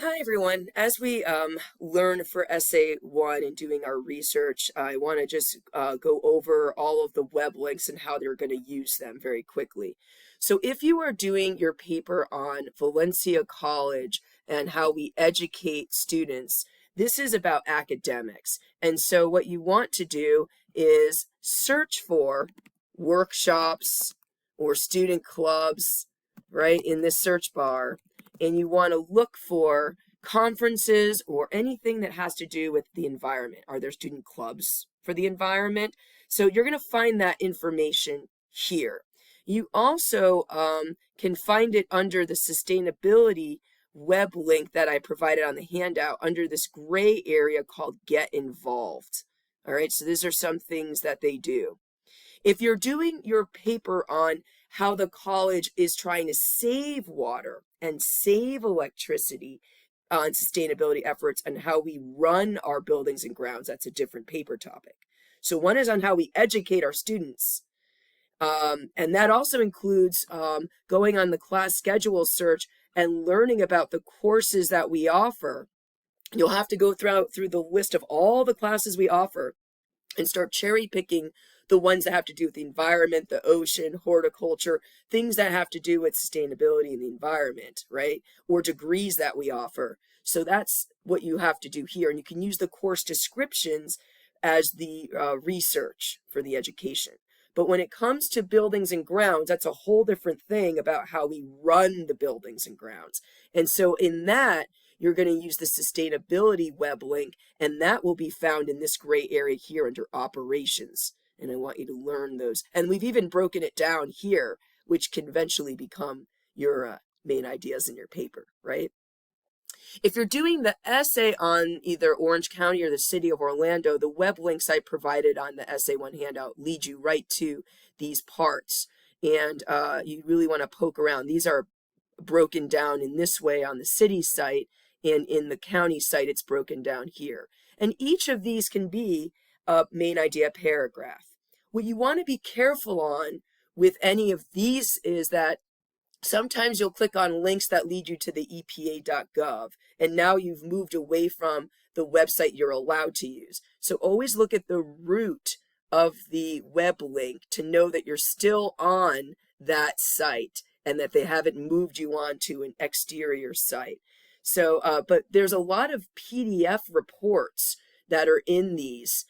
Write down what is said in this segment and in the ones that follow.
Hi everyone. As we learn for essay one and doing our research, I want to just go over all of the web links and how they're going to use them very quickly. So if you are doing your paper on Valencia College and how we educate students, this is about academics. And so what you want to do is search for workshops or student clubs, right, in this search bar, and you want to look for conferences or anything that has to do with the environment. Are there student clubs for the environment? So you're going to find that information here. You also can find it under the sustainability web link that I provided on the handout under this gray area called Get Involved. All right, so these are some things that they do. If you're doing your paper on how the college is trying to save water and save electricity on sustainability efforts and how we run our buildings and grounds, that's a different paper topic. So one is on how we educate our students. And that also includes going on the class schedule search and learning about the courses that we offer. You'll have to go through the list of all the classes we offer and start cherry picking the ones that have to do with the environment, the ocean, horticulture, things that have to do with sustainability in the environment, right? Or degrees that we offer. So that's what you have to do here. And you can use the course descriptions as the research for the education. But when it comes to buildings and grounds, that's a whole different thing about how we run the buildings and grounds. And so in that, you're going to use the sustainability web link, and that will be found in this gray area here under operations. And I want you to learn those. And we've even broken it down here, which can eventually become your main ideas in your paper, right? If you're doing the essay on either Orange County or the city of Orlando, the web links I provided on the essay one handout lead you right to these parts. And you really want to poke around. These are broken down in this way on the city site, and in the county site, it's broken down here. And each of these can be a main idea paragraph. What you want to be careful on with any of these is that sometimes you'll click on links that lead you to the EPA.gov, and now you've moved away from the website you're allowed to use. So always look at the root of the web link to know that you're still on that site and that they haven't moved you on to an exterior site. So, but there's a lot of PDF reports that are in these.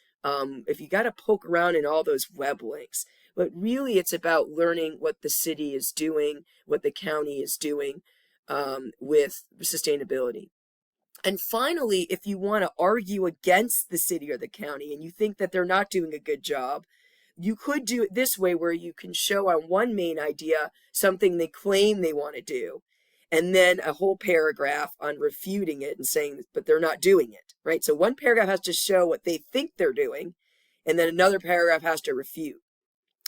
If you got to poke around in all those web links, but really it's about learning what the city is doing, what the county is doing with sustainability. And finally, if you want to argue against the city or the county and you think that they're not doing a good job, you could do it this way, where you can show on one main idea something they claim they want to do, and then a whole paragraph on refuting it and saying, but they're not doing it, right? So one paragraph has to show what they think they're doing, and then another paragraph has to refute.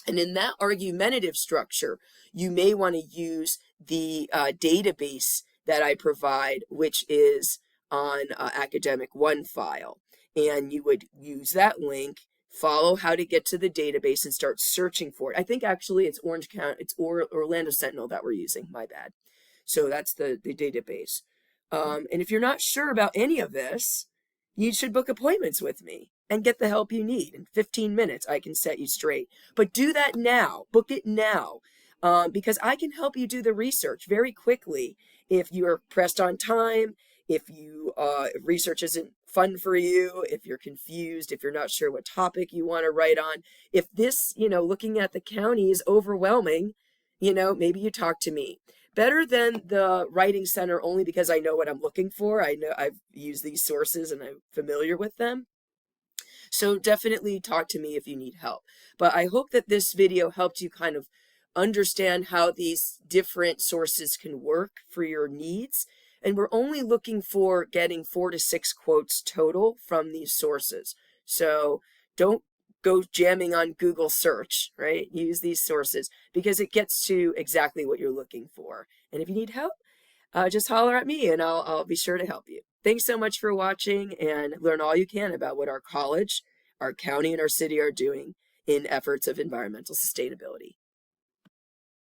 And in that argumentative structure, you may want to use the database that I provide, which is on Academic One file. And you would use that link, follow how to get to the database, and start searching for it. I think actually it's Orange County, it's Orlando Sentinel that we're using, my bad. So that's the database. And if you're not sure about any of this, you should book appointments with me and get the help you need. In 15 minutes, I can set you straight. But do that now. Book it now, because I can help you do the research very quickly if you're pressed on time, if research isn't fun for you, if you're confused, if you're not sure what topic you want to write on. If this, looking at the county is overwhelming, maybe you talk to me. Better than the Writing Center, only because I know what I'm looking for. I know I've used these sources and I'm familiar with them. So definitely talk to me if you need help. But I hope that this video helped you kind of understand how these different sources can work for your needs. And we're only looking for getting 4 to 6 quotes total from these sources. So don't go jamming on Google search, right? Use these sources because it gets to exactly what you're looking for. And if you need help, just holler at me and I'll be sure to help you. Thanks so much for watching, and learn all you can about what our college, our county, and our city are doing in efforts of environmental sustainability.